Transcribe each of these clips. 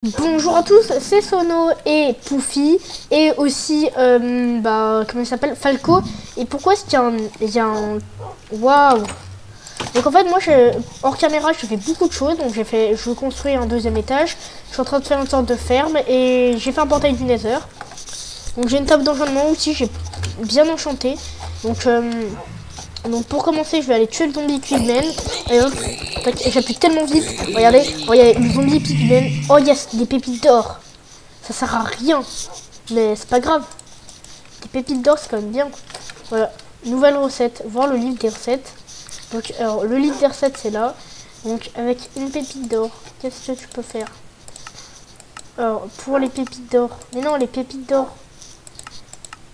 Bonjour à tous, c'est Sono et Poufy et aussi comment il s'appelle, Falco. Et pourquoi est-ce qu'il y a un waouh. Donc en fait moi hors caméra je fais beaucoup de choses. Donc je construis un deuxième étage. Je suis en train de faire une sorte de ferme et j'ai fait un portail du Nether. Donc j'ai une table d'enchantement aussi, j'ai bien enchanté. Donc pour commencer, je vais aller tuer le zombie pigman. Et hop, j'appuie tellement vite. Regardez, le zombie pigman. Oh yes, des pépites d'or. Ça sert à rien, mais c'est pas grave. Des pépites d'or, c'est quand même bien. Voilà, nouvelle recette. Voir le livre des recettes. Donc alors, le livre des recettes, c'est là. Donc avec une pépite d'or, qu'est-ce que tu peux faire? Alors pour les pépites d'or. Mais non, les pépites d'or.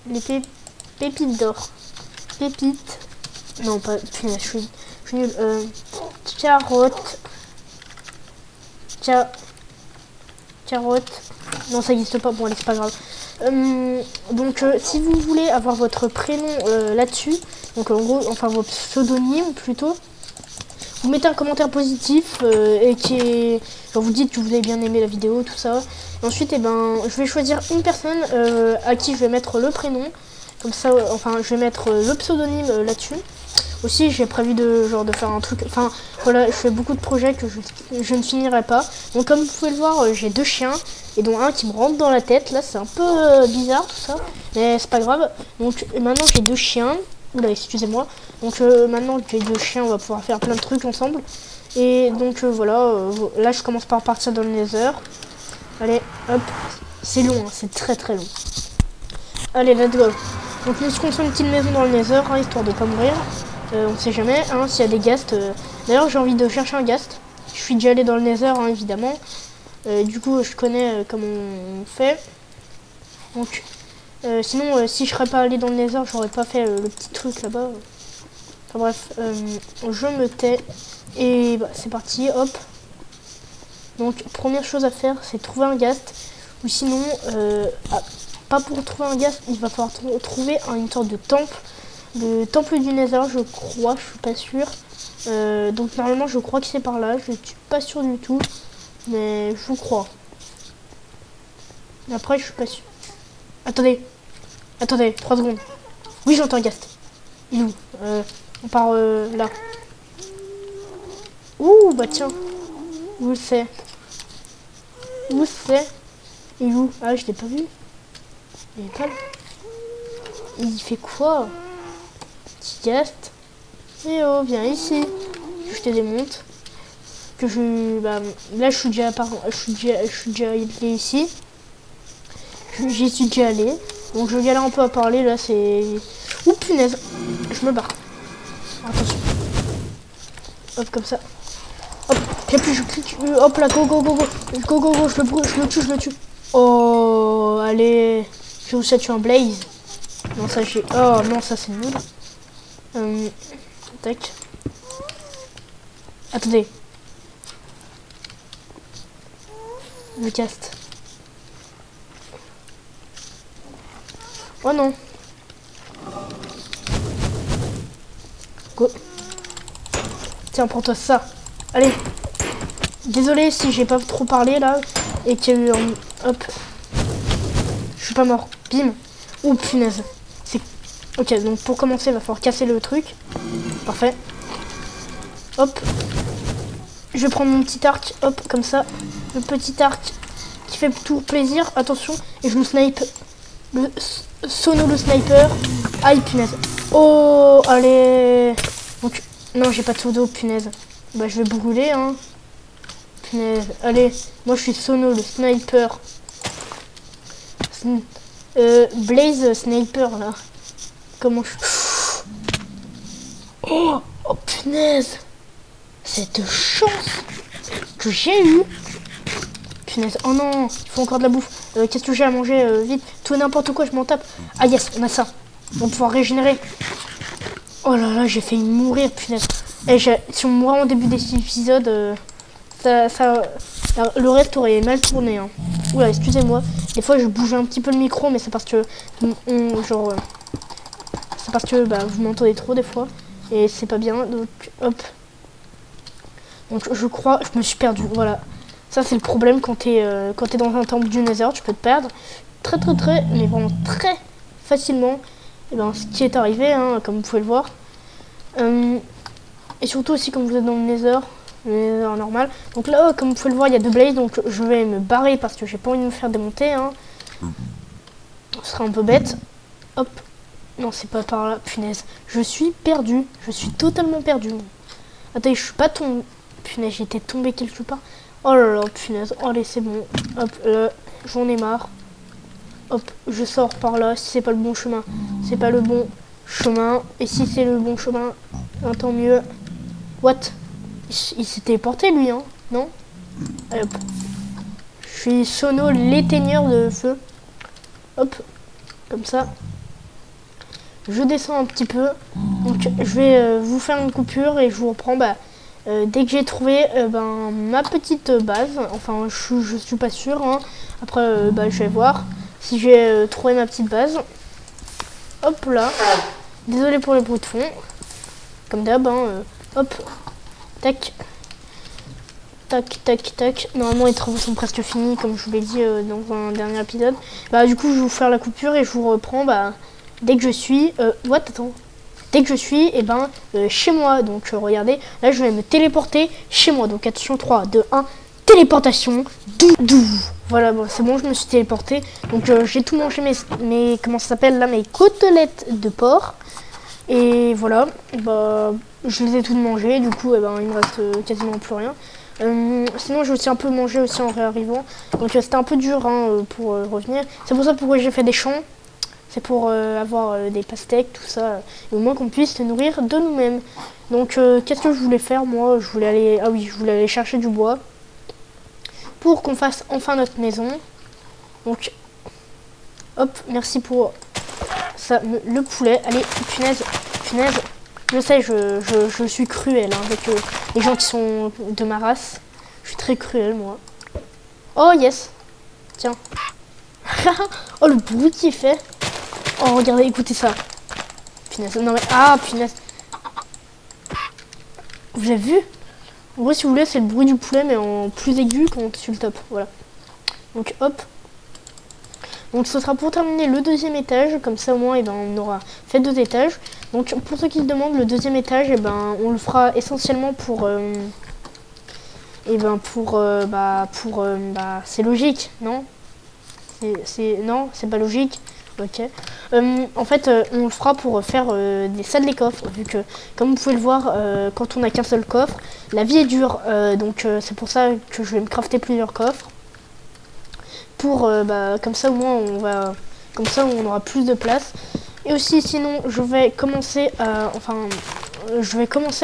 Pépites d'or. Pépites. Non, pas. Punaise, je suis nul. Carotte. Carotte. Non, ça n'existe pas. Bon, allez, c'est pas grave. Si vous voulez avoir votre prénom là-dessus, donc en gros, enfin votre pseudonyme plutôt, vous mettez un commentaire positif et genre vous dites que vous avez bien aimé la vidéo, tout ça. Et ensuite, je vais choisir une personne à qui je vais mettre le prénom. Comme ça, je vais mettre le pseudonyme là-dessus. Aussi, j'ai prévu de faire un truc. Enfin, voilà, je fais beaucoup de projets que je ne finirai pas. Donc, comme vous pouvez le voir, j'ai deux chiens et dont un qui me rentre dans la tête. Là, c'est un peu bizarre tout ça, mais c'est pas grave. Donc, maintenant, j'ai deux chiens. Oula, excusez-moi. Donc, maintenant, j'ai deux chiens, on va pouvoir faire plein de trucs ensemble. Et donc, voilà. Là, je commence par partir dans le Nether. Allez, hop. C'est long, hein, c'est très très long. Allez, let's go. Donc, nous construisons une petite maison dans le Nether, hein, histoire de pas mourir. On ne sait jamais, hein, s'il y a des ghasts. D'ailleurs, j'ai envie de chercher un ghast. Je suis déjà allé dans le Nether, hein, évidemment. Du coup, je connais comment on fait. Donc, sinon, si je serais pas allé dans le Nether, j'aurais pas fait le petit truc là-bas. Enfin bref, je me tais. Et bah, c'est parti, hop. Donc, première chose à faire, c'est trouver un ghast. Ou sinon, pas pour trouver un ghast, il va falloir trouver une sorte de temple. Le temple du Nether, je crois, je suis pas sûre. Donc normalement, je crois que c'est par là. Je suis pas sûre du tout, mais je crois. Après, je suis pas sûre. Attendez, 3 secondes. Oui, j'entends un ghast. Il est où? On part là. Ouh, bah tiens. Où c'est? Où c'est? Il est où? Ah, je l'ai pas vu. Il est pas là. Il fait quoi? Petit ghast. Eh oh, viens ici. Je te démonte. Là, je suis déjà allé ici. J'y suis déjà allé. Donc, je galère un peu à parler. Là, c'est. Ouh, punaise. Je me barre. Attention. Hop, comme ça. Hop, j'appuie, je clique. Hop là, go, go, go, go. Go, go, go. Je le brûle, je le tue. Oh, allez. Je vous ça tue un blaze. Non, ça, j'ai. Oh, non, ça, c'est nul. Tac. Attendez. Le cast. Oh non. Go. Tiens, prends-toi ça. Allez. Désolé si j'ai pas trop parlé là. Et qu'il y a eu un... Hop. Je suis pas mort. Bim. Oh punaise. Ok, donc pour commencer, il va falloir casser le truc. Parfait. Hop. Je vais prendre mon petit arc. Hop, comme ça. Le petit arc qui fait tout plaisir. Attention. Et je me snipe. Le Sono le sniper. Aïe, punaise. Oh, allez. Donc, non, j'ai pas de seau d'eau, punaise. Bah, je vais brûler, hein. Punaise. Allez, moi, je suis Sono le sniper. Blaze sniper, là. Comment je... Oh, punaise. Cette chance que j'ai eue. Punaise. Oh non, il faut encore de la bouffe. Qu'est-ce que j'ai à manger? Vite. Tout et n'importe quoi, je m'en tape. Ah yes, on a ça. On va pouvoir régénérer. Oh là là, j'ai failli mourir, punaise. Et si on mourait en début des épisodes, le reste aurait mal tourné. Hein. Oula, excusez-moi. Des fois, je bouge un petit peu le micro, mais c'est parce que... c'est parce que vous m'entendez trop des fois. Et c'est pas bien. Donc, hop. Donc, je crois... Je me suis perdu. Voilà. Ça c'est le problème quand t'es dans un temple du Nether, tu peux te perdre très, mais vraiment très facilement. Et ben, ce qui est arrivé, hein, comme vous pouvez le voir. Et surtout aussi quand vous êtes dans le Nether normal. Donc là, comme vous pouvez le voir, il y a 2 blazes, donc je vais me barrer parce que j'ai pas envie de me faire démonter. Hein. Ce serait un peu bête. Hop. Non, c'est pas par là. Punaise. Je suis perdu. Je suis totalement perdu. Attends, je suis pas tombé. Punaise, j'étais tombé quelque part. Oh là là, punaise. Allez, c'est bon. Hop, j'en ai marre. Hop, je sors par là. Si c'est pas le bon chemin, c'est pas le bon chemin. Et si c'est le bon chemin, tant mieux. What? Il s'est téléporté, lui, hein? Non? Allez, hop. Je suis Sono, l'éteigneur de feu. Hop, comme ça. Je descends un petit peu. Donc, je vais vous faire une coupure et je vous reprends dès que j'ai trouvé ma petite base. Enfin, je suis pas sûr. Hein. Après, je vais voir si j'ai trouvé ma petite base. Hop là. Désolé pour les bruits de fond. Comme d'hab. Hein, hop. Tac. Tac, tac, tac. Normalement, les travaux sont presque finis, comme je vous l'ai dit dans un dernier épisode. Du coup, je vais vous faire la coupure et je vous reprends dès que je suis... attends. Dès que je suis chez moi. Donc, regardez, là, je vais me téléporter chez moi. Donc, attention, 3, 2, 1, téléportation. Doudou. Voilà, bon, c'est bon, je me suis téléporté. Donc, j'ai tout mangé mes comment ça s'appelle là, mes côtelettes de porc. Et voilà, je les ai toutes mangées. Du coup, il me reste quasiment plus rien. Sinon j'ai aussi un peu mangé aussi en réarrivant, donc c'était un peu dur pour revenir. C'est pour ça pourquoi j'ai fait des champs, c'est pour avoir des pastèques, tout ça, et au moins qu'on puisse se nourrir de nous-mêmes. Donc qu'est-ce que je voulais faire moi? Je voulais aller chercher du bois pour qu'on fasse enfin notre maison. Donc hop, merci pour ça, le poulet. Allez, punaise. Je sais, je suis cruelle avec les gens qui sont de ma race. Je suis très cruelle, moi. Oh, yes. Tiens. Oh, le bruit qu'il fait. Oh, regardez, écoutez ça. Punaise. Non, mais... Ah, punaise. Vous avez vu? En vrai, si vous voulez, c'est le bruit du poulet, mais en plus aigu quand tu le top. Voilà. Donc, hop. Donc ce sera pour terminer le 2e étage, comme ça au moins on aura fait 2 étages. Donc pour ceux qui se demandent, le 2e étage, on le fera essentiellement pour c'est logique, non? Non, c'est pas logique. Ok. En fait, on le fera pour faire des salles des coffres, vu que comme vous pouvez le voir, quand on n'a qu'un seul coffre, la vie est dure. Donc c'est pour ça que je vais me crafter plusieurs coffres. Pour comme ça au moins on aura plus de place. Et aussi sinon je vais commencer à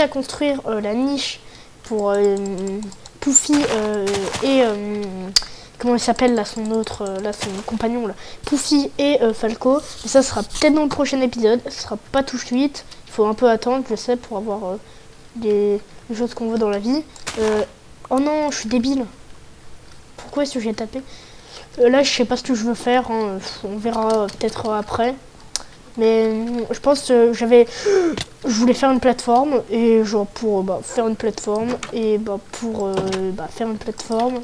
construire la niche pour Poufy et comment il s'appelle là son compagnon là, Poufy et Falco. Et ça sera peut-être dans le prochain épisode, ce sera pas tout de suite, il faut un peu attendre, je sais, pour avoir les choses qu'on veut dans la vie. Oh non, je suis débile, pourquoi est-ce que j'ai tapé? Là, je sais pas ce que je veux faire, hein. On verra peut-être après. Mais je pense que je voulais faire une plateforme et genre pour faire une plateforme et pour faire une plateforme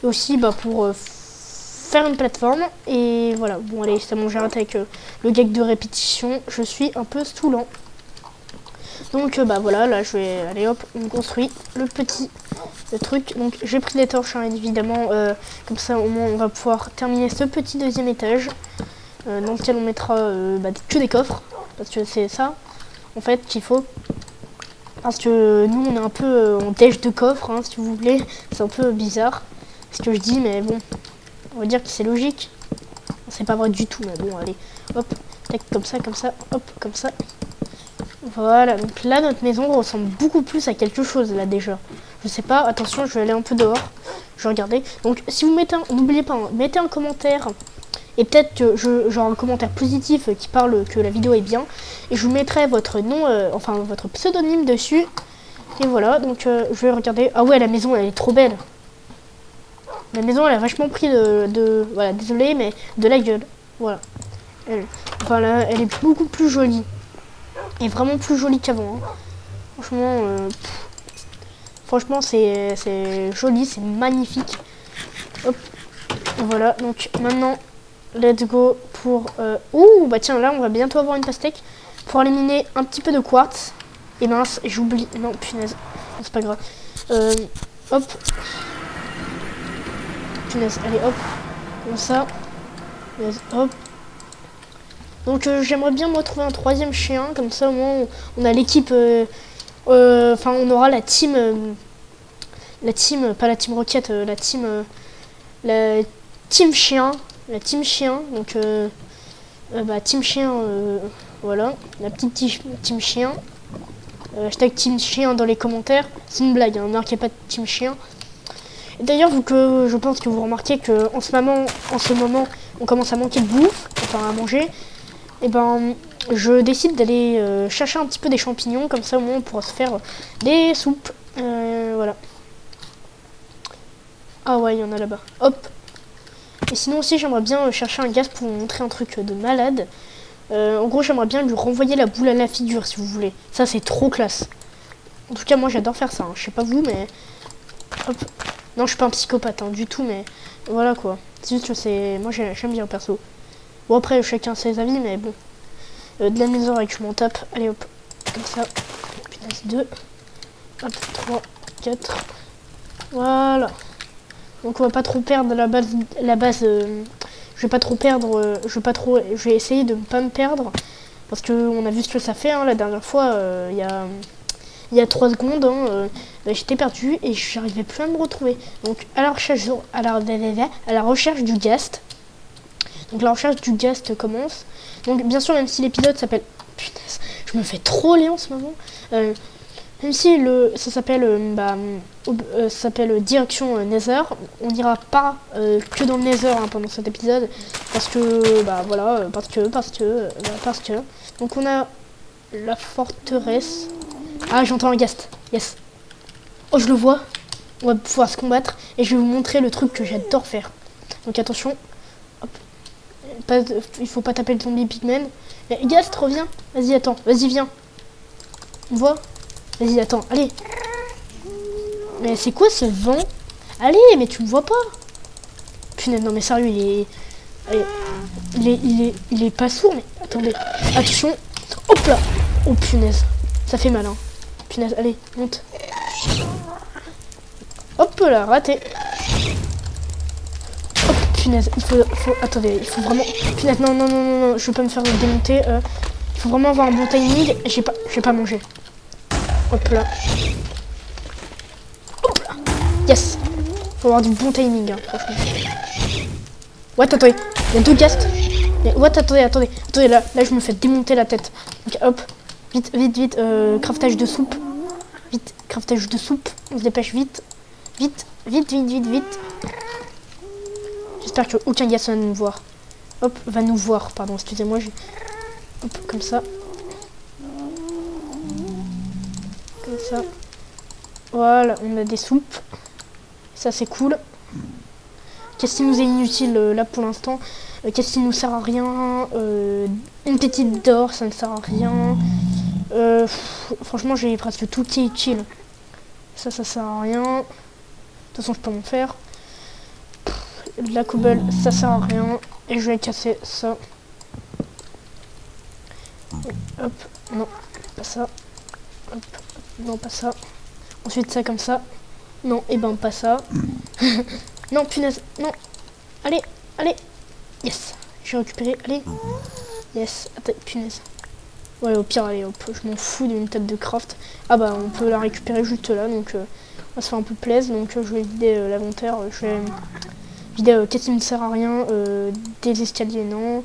et aussi pour faire une plateforme et voilà. Bon allez, c'est bon, j'arrête avec le gag de répétition. Je suis un peu saoulant. Donc voilà, là je vais aller hop, on construit le petit truc. Donc j'ai pris les torches hein, évidemment, comme ça au moins on va pouvoir terminer ce petit 2e étage dans lequel on mettra que des coffres, parce que c'est ça en fait qu'il faut. Parce que nous on est un peu en tèche de coffre, hein, si vous voulez, c'est un peu bizarre ce que je dis, mais bon, on va dire que c'est logique. C'est pas vrai du tout, mais bon allez, hop, tac, comme ça, hop, comme ça. Voilà, donc là notre maison ressemble beaucoup plus à quelque chose là déjà. Je sais pas, attention, je vais aller un peu dehors. Je vais regarder. Donc si vous mettez n'oubliez pas, hein, mettez un commentaire. Et peut-être que genre un commentaire positif qui parle que la vidéo est bien. Et je vous mettrai votre nom, votre pseudonyme dessus. Et voilà, donc je vais regarder. Ah ouais, la maison elle est trop belle. La maison elle a vachement pris voilà, désolé, mais de la gueule. Voilà. Elle est beaucoup plus jolie. Et vraiment plus jolie qu'avant. Hein. Franchement, Franchement, c'est joli, c'est magnifique. Hop. Voilà, donc maintenant, let's go pour... Ouh, bah tiens, là, on va bientôt avoir une pastèque. Pour éliminer un petit peu de quartz. Et mince, j'oublie... Non, punaise, c'est pas grave. Hop. Punaise, allez, hop. Comme ça. Punaise, hop. Donc, j'aimerais bien, moi, trouver un troisième chien. Comme ça, au moins, on a l'équipe... Enfin, on aura la team... pas la team Rocket, la team chien. La team chien. Donc, bah, team chien, voilà. La petite team chien. Hashtag team chien dans les commentaires. C'est une blague, hein, ne marquez pas de team chien. Et d'ailleurs, vu que je pense que vous remarquez que en ce moment, on commence à manquer de bouffe, enfin à manger, et ben, je décide d'aller chercher un petit peu des champignons, comme ça au moins on pourra se faire des soupes. Voilà. Ah ouais, il y en a là-bas. Hop. Et sinon aussi, j'aimerais bien chercher un gaz pour vous montrer un truc de malade. En gros, j'aimerais bien lui renvoyer la boule à la figure, si vous voulez. Ça, c'est trop classe. En tout cas, moi, j'adore faire ça. Hein. Je sais pas vous, mais... Hop. Non, je suis pas un psychopathe, hein, du tout, mais... Voilà, quoi. C'est juste que c'est... Moi, j'aime bien, perso. Bon, après, chacun ses avis, mais bon. De la maison avec je m'en tape. Allez, hop. Comme ça. Punaise, 2. Hop, 3, 4. Voilà. Donc, on va pas trop perdre la base... je vais pas trop perdre, je vais essayer de ne pas me perdre parce que on a vu ce que ça fait hein, la dernière fois il y a 3 secondes hein, bah, j'étais perdu et j'arrivais plus à me retrouver. Donc à la recherche du ghast. Donc la recherche du ghast commence. Donc bien sûr, même si l'épisode s'appelle punaise, je me fais trop les en ce moment. Même si ça s'appelle direction Nether, on n'ira pas que dans le Nether hein, pendant cet épisode, parce que bah voilà, parce que. Donc on a la forteresse. Ah, j'entends un ghast. Yes. Oh, je le vois. On va pouvoir se combattre et je vais vous montrer le truc que j'adore faire. Donc attention. Hop. Il faut pas taper le zombie pigman. Ghast, reviens. Vas-y, attends. Vas-y, viens. On voit. Vas-y, attends, allez. Mais c'est quoi ce vent? Allez, mais tu me vois pas. Punaise, non mais sérieux, il est pas sourd, mais attendez. Attention. Hop là. Oh punaise. Ça fait mal, hein. Punaise, allez, monte. Hop là, raté. Hop, punaise, attendez, il faut vraiment... Punaise, non, je veux pas me faire démonter. Il faut vraiment avoir un bon timing. J'ai pas mangé. Hop là. Hop là. Yes. Faut avoir du bon timing, hein, franchement. Ouais, attendez. Il y a 2 ghasts. Ouais, attendez, là, je me fais démonter la tête. Donc, hop. Vite. Craftage de soupe. Vite, craftage de soupe. On se dépêche vite. Vite. J'espère qu'aucun ghast va nous voir. Hop, va nous voir, pardon, excusez-moi. Hop, comme ça. Ça. Voilà, on a des soupes. Ça, c'est cool. Qu'est-ce qui nous est inutile là pour l'instant? Qu'est-ce qui nous sert à rien? Une petite d'or, ça ne sert à rien. Franchement, j'ai presque tout qui est utile. Ça sert à rien. De toute façon, je peux m'en faire. De la cobble, ça sert à rien. Et je vais casser ça. Hop, non, pas ça. Hop. Non, pas ça. Ensuite, ça comme ça. Non, et ben pas ça. Non, punaise. Non. Allez. Yes. J'ai récupéré. Allez. Yes. Attends, punaise. Ouais, au pire, allez, hop. Je m'en fous d'une table de craft. Ah bah, on peut la récupérer juste là. Donc, on va se faire un peu plaisir. Donc, je vais vider l'inventaire. Je vais vider qu'est-ce qui ne sert à rien. Des escaliers, non.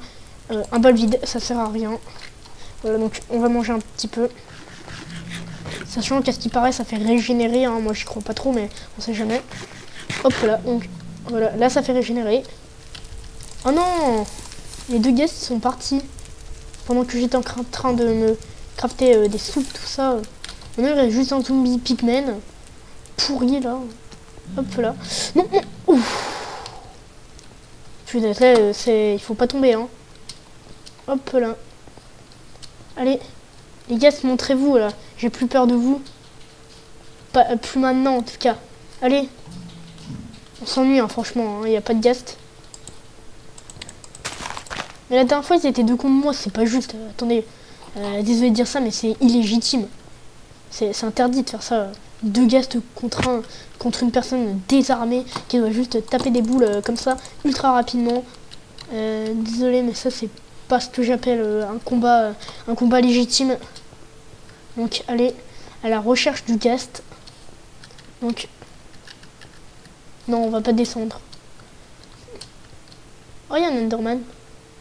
Un bol vide, ça sert à rien. Voilà, donc, on va manger un petit peu. Sachant qu'à ce qui paraît, ça fait régénérer. Hein. Moi, j'y crois pas trop, mais on sait jamais. Hop là, donc voilà, là, ça fait régénérer. Oh non! Les 2 ghasts sont partis. Pendant que j'étais en train de me crafter des soupes, tout ça. Maintenant, il reste juste un zombie pigman. Pourri, là. Hop là. Non! Ouf! Putain, il faut pas tomber, hein. Hop là. Allez. Les gars, montrez-vous là, j'ai plus peur de vous. Pas, plus maintenant en tout cas. Allez. On s'ennuie hein, franchement, il n'y a pas de ghast. Mais la dernière fois ils étaient deux contre moi, c'est pas juste. Attendez, désolé de dire ça mais c'est illégitime. C'est interdit de faire ça. Deux ghasts contre une personne désarmée qui doit juste taper des boules comme ça ultra rapidement. Désolé mais ça c'est pas ce que j'appelle un combat légitime. Donc allez à la recherche du ghast. Donc non on va pas descendre. Oh il y a un Enderman.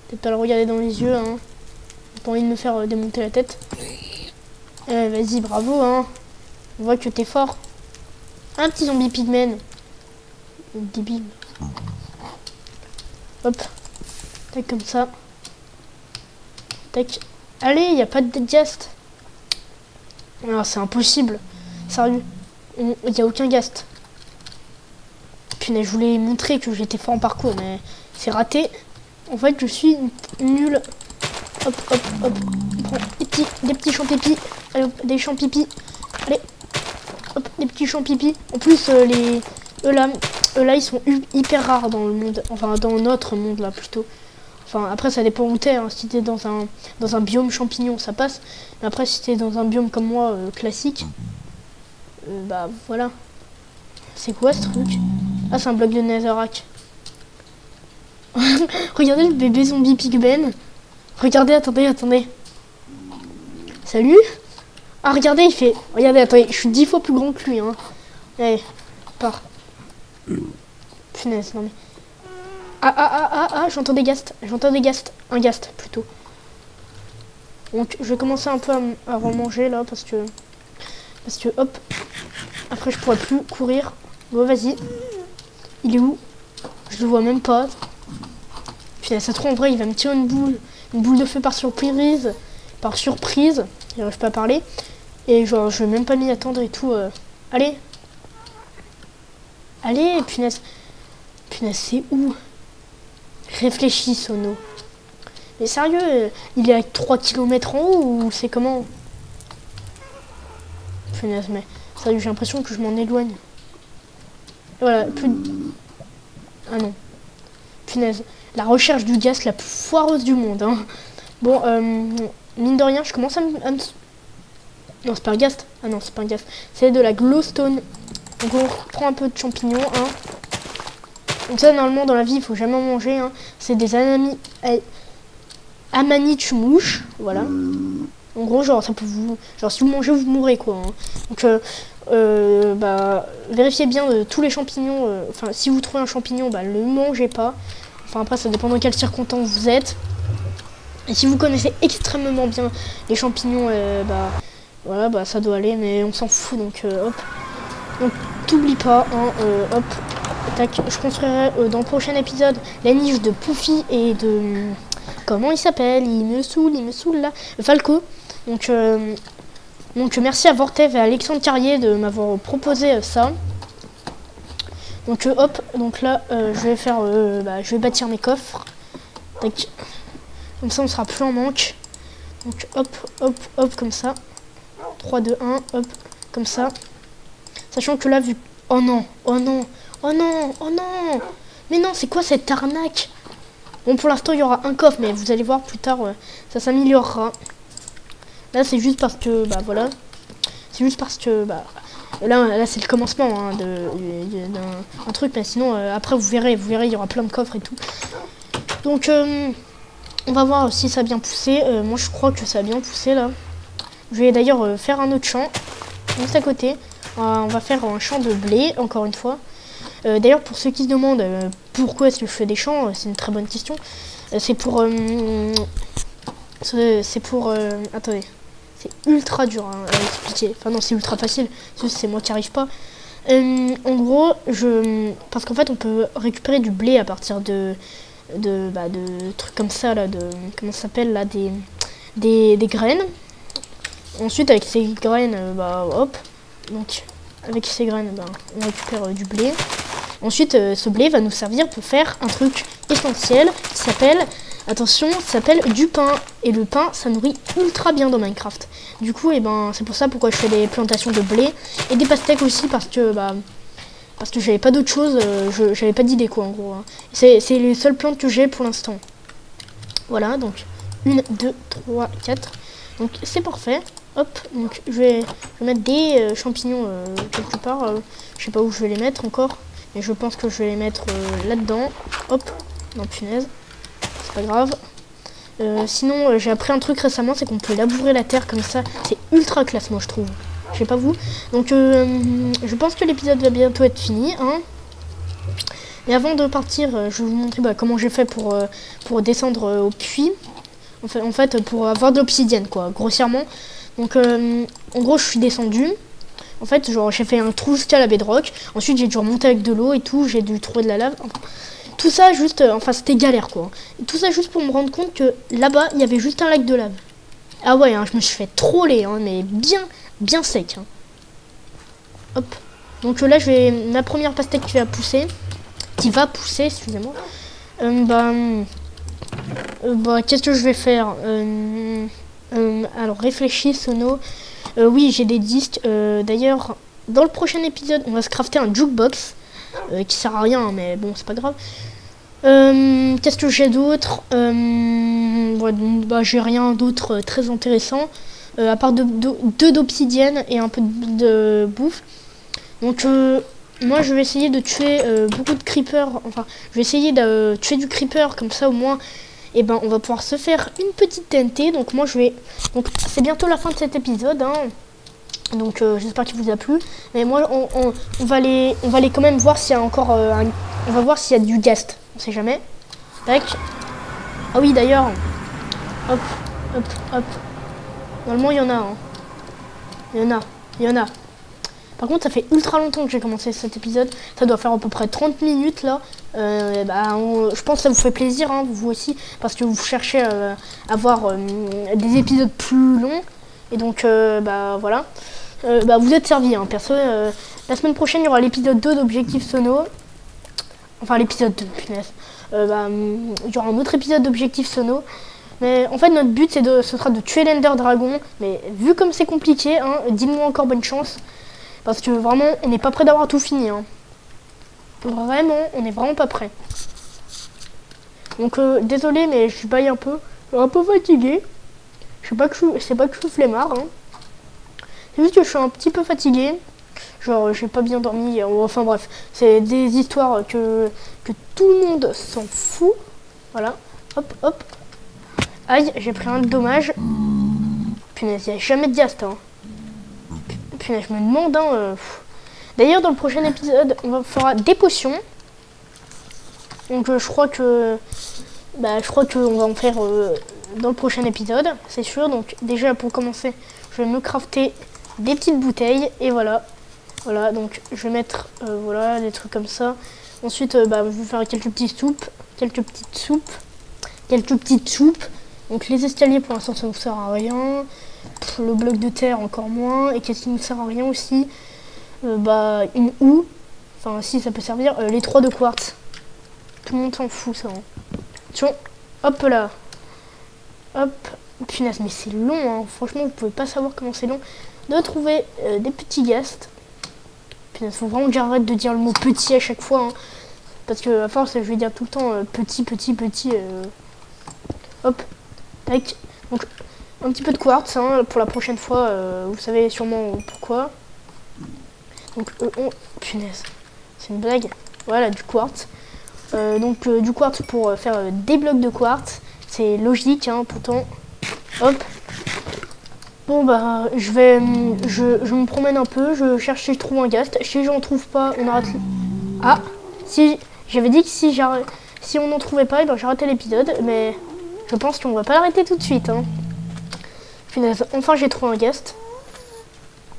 Peut-être pas le regarder dans les yeux hein. J'ai pas envie de me faire démonter la tête. Vas-y bravo hein. On voit que t'es fort. Un petit zombie pigman. Débile. Hop. Tac comme ça. Tac. Allez, il n'y a pas de ghast. Alors c'est impossible. Sérieux. Il n'y a aucun ghast. Punaise, je voulais montrer que j'étais fort en parcours, mais c'est raté. En fait, je suis nul. Hop, hop, hop. On prend des petits champs pipi. Allez, hop, des champs pipi. Allez. Hop, des petits champs pipi. En plus, eux là, ils sont hyper rares dans le monde. Enfin, dans notre monde là plutôt. Enfin, après, ça dépend où t'es. Hein. Si t'es dans un biome champignon, ça passe. Mais après, si t'es dans un biome comme moi, classique, bah voilà. C'est quoi ce truc? Ah, c'est un bloc de netherrack. Regardez le bébé zombie pigman. Regardez, attendez. Salut. Ah, regardez, il fait... Regardez, attendez, je suis 10 fois plus grand que lui, hein. Allez, pars. Punaise, non mais... Ah, j'entends des ghasts. Un ghast, plutôt. Donc, je vais commencer un peu à remanger, là, parce que, hop. Après, je pourrais plus courir. Bon, vas-y. Il est où? Je le vois même pas. Punaise, ça se trouve, en vrai, il va me tirer une boule de feu par surprise. J'arrive pas à parler. Et genre, je vais même pas m'y attendre et tout. Allez, punaise. Punaise, c'est où? Réfléchis, Sono. Mais sérieux, il est à 3 km en haut ou c'est comment? Punaise, mais sérieux, j'ai l'impression que je m'en éloigne. Et voilà, plus... Ah non. Punaise, la recherche du ghast la plus foireuse du monde. Hein. Bon, mine de rien, je commence à me... Non, c'est pas un ghast. Ah non, c'est pas un ghast. C'est de la glowstone. Donc on reprend un peu de champignons. Hein. Donc ça, normalement, dans la vie, il faut jamais en manger. Hein. C'est des amanite mouches. Voilà. En gros, genre, ça peut vous... Genre, si vous mangez, vous mourrez, quoi. Hein. Donc, bah, vérifiez bien tous les champignons. Enfin, si vous trouvez un champignon, bah, ne le mangez pas. Enfin, après, ça dépend dans quelles circonstances vous êtes. Et si vous connaissez extrêmement bien les champignons, bah... Voilà, bah ça doit aller, mais on s'en fout, donc hop. Donc t'oublies pas, hein, hop. Tac, je construirai dans le prochain épisode la niche de Poufy et de... Comment il s'appelle? Il me saoule là. Falco. Donc merci à Vortev et à Alexandre Carrier de m'avoir proposé ça. Donc hop, donc là je vais faire... je vais bâtir mes coffres. Tac. Comme ça on sera plus en manque. Donc hop, comme ça. 3, 2, 1, hop, comme ça. Sachant que là, vu... Oh non. Mais non, c'est quoi cette arnaque? Bon, pour l'instant, il y aura un coffre, mais vous allez voir plus tard, ça s'améliorera. Là, c'est juste parce que, bah voilà. C'est juste parce que, bah... Là c'est le commencement hein, d'un truc, mais sinon, après, vous verrez, il y aura plein de coffres et tout. Donc, on va voir si ça a bien poussé. Moi, je crois que ça a bien poussé, là. Je vais d'ailleurs faire un autre champ, juste à côté. On va faire un champ de blé, encore une fois. D'ailleurs, pour ceux qui se demandent pourquoi est-ce que je fais des champs, c'est une très bonne question. C'est pour... attendez. C'est ultra dur hein, à expliquer. Enfin non, c'est ultra facile. C'est moi qui arrive pas. En gros, parce qu'en fait, on peut récupérer du blé à partir de trucs comme ça, là, comment ça s'appelle, là, des graines. Ensuite, avec ces graines, hop, donc avec ces graines, on récupère du blé. Ensuite, ce blé va nous servir pour faire un truc essentiel qui s'appelle Attention, ça s'appelle du pain. Et le pain, ça nourrit ultra bien dans Minecraft. Du coup, c'est pour ça pourquoi je fais des plantations de blé. Et des pastèques aussi, parce que j'avais pas d'autre chose. J'avais pas d'idée, quoi, en gros. Hein. C'est les seules plantes que j'ai pour l'instant. Voilà, donc 1, 2, 3, 4. Donc c'est parfait. Hop, donc je vais mettre des champignons quelque part. Je sais pas où je vais les mettre encore. Mais je pense que je vais les mettre là-dedans. Hop, non punaise. C'est pas grave. Sinon, j'ai appris un truc récemment, c'est qu'on peut labourer la terre comme ça. C'est ultra classe, moi je trouve. Je sais pas vous. Donc je pense que l'épisode va bientôt être fini. Hein. Mais avant de partir, je vais vous montrer comment j'ai fait pour descendre au puits. En fait, pour avoir de l'obsidienne, quoi, grossièrement. Donc, en gros, je suis descendu. En fait, genre, j'ai fait un trou jusqu'à la bedrock. Ensuite, j'ai dû remonter avec de l'eau et tout. J'ai dû trouver de la lave. Enfin, tout ça, juste... c'était galère, quoi. Et tout ça, juste pour me rendre compte que là-bas, il y avait juste un lac de lave. Ah ouais, hein, je me suis fait troller, hein, mais bien sec. Hein. Hop. Donc là, ma première pastèque qui va pousser. Excusez-moi. Qu'est-ce que je vais faire alors réfléchis Sono. Oui, j'ai des disques. D'ailleurs, dans le prochain épisode, on va se crafter un jukebox qui sert à rien, hein, mais bon, c'est pas grave. Qu'est-ce que j'ai d'autre j'ai rien d'autre très intéressant à part deux d'obsidienne et un peu de bouffe. Donc moi je vais essayer de tuer beaucoup de creepers. Enfin, je vais essayer de tuer du creeper comme ça au moins. Et on va pouvoir se faire une petite TNT. Donc moi donc c'est bientôt la fin de cet épisode. Hein. Donc j'espère qu'il vous a plu. Mais moi on va aller quand même voir s'il y a encore on va voir s'il y a du guest. On sait jamais. Tac. Ah oui d'ailleurs. Hop, hop, hop. Normalement il y en a. Hein. Il y en a. Par contre, ça fait ultra longtemps que j'ai commencé cet épisode. Ça doit faire à peu près 30 minutes là. Je pense que ça vous fait plaisir, hein, vous aussi, parce que vous cherchez à avoir des épisodes plus longs. Et donc, voilà. Vous êtes servis, hein, perso. La semaine prochaine, il y aura l'épisode 2 d'Objectif Sono. Enfin, l'épisode 2, punaise. Il y aura un autre épisode d'Objectif Sono. Mais en fait, notre but, ce sera de tuer l'Ender Dragon. Mais vu comme c'est compliqué, hein, dis-moi encore bonne chance. Parce que vraiment, on n'est pas prêt d'avoir tout fini. Hein. Vraiment, on n'est vraiment pas prêt. Donc, désolé, mais je baille un peu. Je suis un peu fatigué. C'est pas que je suis flemmard. Hein. C'est juste que je suis un petit peu fatigué. Genre, j'ai pas bien dormi. Enfin bref, c'est des histoires que tout le monde s'en fout. Voilà. Hop, hop. Aïe, j'ai pris un dommage. Punaise, il n'y a jamais de diast. Hein. Punaise, je me demande. Hein, D'ailleurs, dans le prochain épisode, on fera des potions. Donc, je crois qu'on va en faire dans le prochain épisode, c'est sûr. Donc, déjà, pour commencer, je vais me crafter des petites bouteilles. Et voilà. Voilà, donc, je vais mettre voilà, des trucs comme ça. Ensuite, je vais faire quelques petites soupes. Donc, les escaliers, pour l'instant, ça ne nous sert à rien. Le bloc de terre, encore moins. Et qu'est-ce qui ne nous sert à rien aussi? Une houe, enfin si ça peut servir, les 3 de quartz. Tout le monde s'en fout ça. Hein. Tiens, hop là. Hop, punaise, mais c'est long, hein. Franchement vous pouvez pas savoir comment c'est long de trouver des petits guests. Punaise, faut vraiment que j'arrête de dire le mot petit à chaque fois. Hein. Parce que à force je vais dire tout le temps petit. Hop, tac. Donc un petit peu de quartz hein, pour la prochaine fois, vous savez sûrement pourquoi. Donc, punaise, c'est une blague. Voilà, du quartz. Du quartz pour faire des blocs de quartz. C'est logique, hein, pourtant. Hop. Bon, je me promène un peu. Je cherche si je trouve un ghast. Si j'en trouve pas, on arrête. Ah, si, j'avais dit que si on n'en trouvait pas, j'arrêtais l'épisode. Mais je pense qu'on va pas l'arrêter tout de suite. Hein. Punaise, enfin j'ai trouvé un ghast.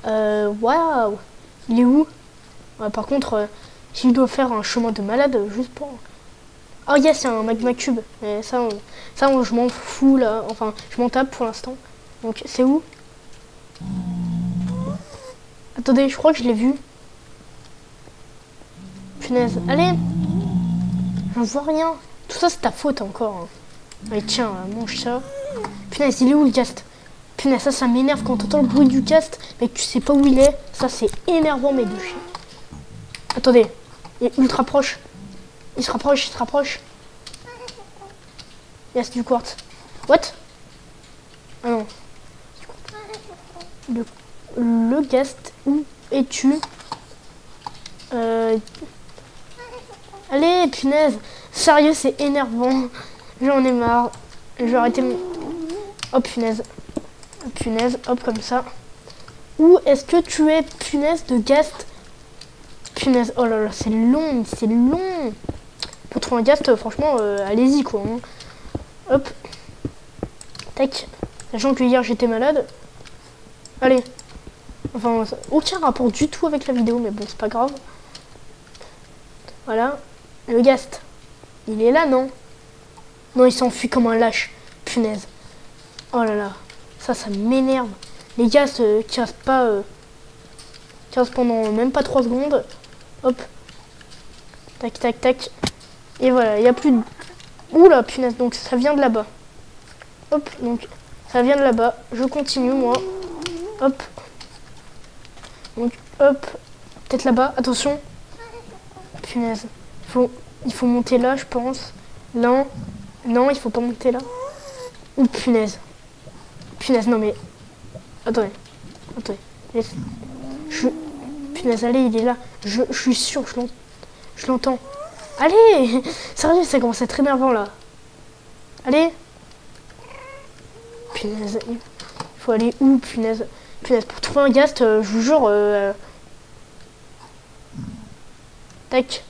Waouh. Il est où? Par contre, si je dois faire un chemin de malade, juste pour... Oh yes, c'est un magma cube. Mais ça je m'en fous là. Enfin, je m'en tape pour l'instant. Donc, c'est où? Attendez, je crois que je l'ai vu. Punaise, allez! Je vois rien. Tout ça, c'est ta faute encore. Hein. Allez, tiens, mange ça. Punaise, il est où le cast? Punaise, ça m'énerve quand t'entends le bruit du cast, mais que tu sais pas où il est. Ça, c'est énervant, mais de chier. Attendez, il est ultra proche. Il se rapproche, il se rapproche. Yes, du quartz. What? Ah non. Le guest, où es-tu? Allez, punaise. Sérieux, c'est énervant. J'en ai marre. Je vais arrêter. Oh, punaise. Punaise, hop, comme ça. Où est-ce que tu es, punaise de guest? Punaise, oh là là, c'est long, c'est long. Pour trouver un guest, franchement, allez-y, quoi. Hein. Hop. Tac. Sachant que hier, j'étais malade. Allez. Enfin, aucun rapport du tout avec la vidéo, mais bon, c'est pas grave. Voilà. Le guest. Il est là, non? Non, il s'enfuit comme un lâche. Punaise. Oh là là. Ça m'énerve. Les gars cassent pas... cassent pendant même pas 3 secondes. Hop. Tac, tac, tac. Et voilà, il n'y a plus de... Oula, punaise. Donc, ça vient de là-bas. Hop, donc, ça vient de là-bas. Je continue, moi. Hop. Donc, hop. Peut-être là-bas. Attention. Punaise. Il faut monter là, je pense. Non. Non, il faut pas monter là. Ouh, punaise. Punaise, non mais... Attendez. Attendez. Punaise, allez, il est là. Je suis sûr, je l'entends. Allez. Sérieux, ça commence à être énervant, là. Allez. Punaise. Il faut aller où, punaise? Punaise, pour trouver un gast, je vous jure... Tac.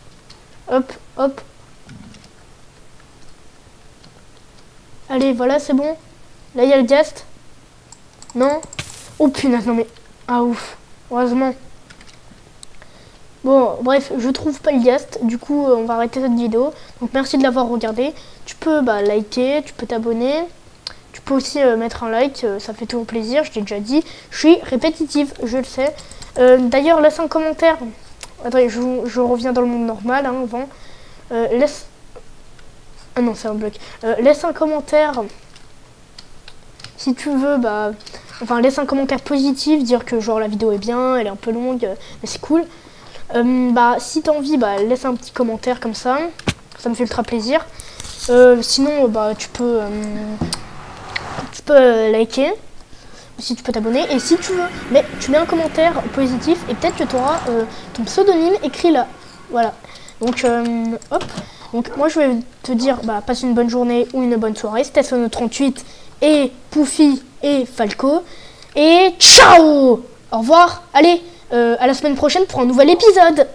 Hop, hop. Allez, voilà, c'est bon. Là, il y a le gast. Non? Oh, punaise, non mais... Ah, ouf. Heureusement. Bon, bref, je trouve pas le gast. Du coup, on va arrêter cette vidéo. Donc, merci de l'avoir regardé. Tu peux liker, tu peux t'abonner. Tu peux aussi mettre un like. Ça fait toujours plaisir, je t'ai déjà dit. Je suis répétitive, je le sais. D'ailleurs, laisse un commentaire. Attendez, je reviens dans le monde normal, hein, avant. Laisse... Ah non, c'est un bloc. Laisse un commentaire. Si tu veux, enfin, laisse un commentaire positif, dire que genre la vidéo est bien, elle est un peu longue, mais c'est cool. Si t'as envie, laisse un petit commentaire comme ça me fait ultra plaisir. Sinon, tu peux liker, si tu peux t'abonner, et si tu veux, mais tu mets un commentaire positif, et peut-être que tu auras ton pseudonyme écrit là. Voilà. Donc, hop. Donc, moi, je vais te dire, passe une bonne journée ou une bonne soirée. C'était Sono38 et Poufy et Falco. Et ciao! Au revoir. Allez, à la semaine prochaine pour un nouvel épisode.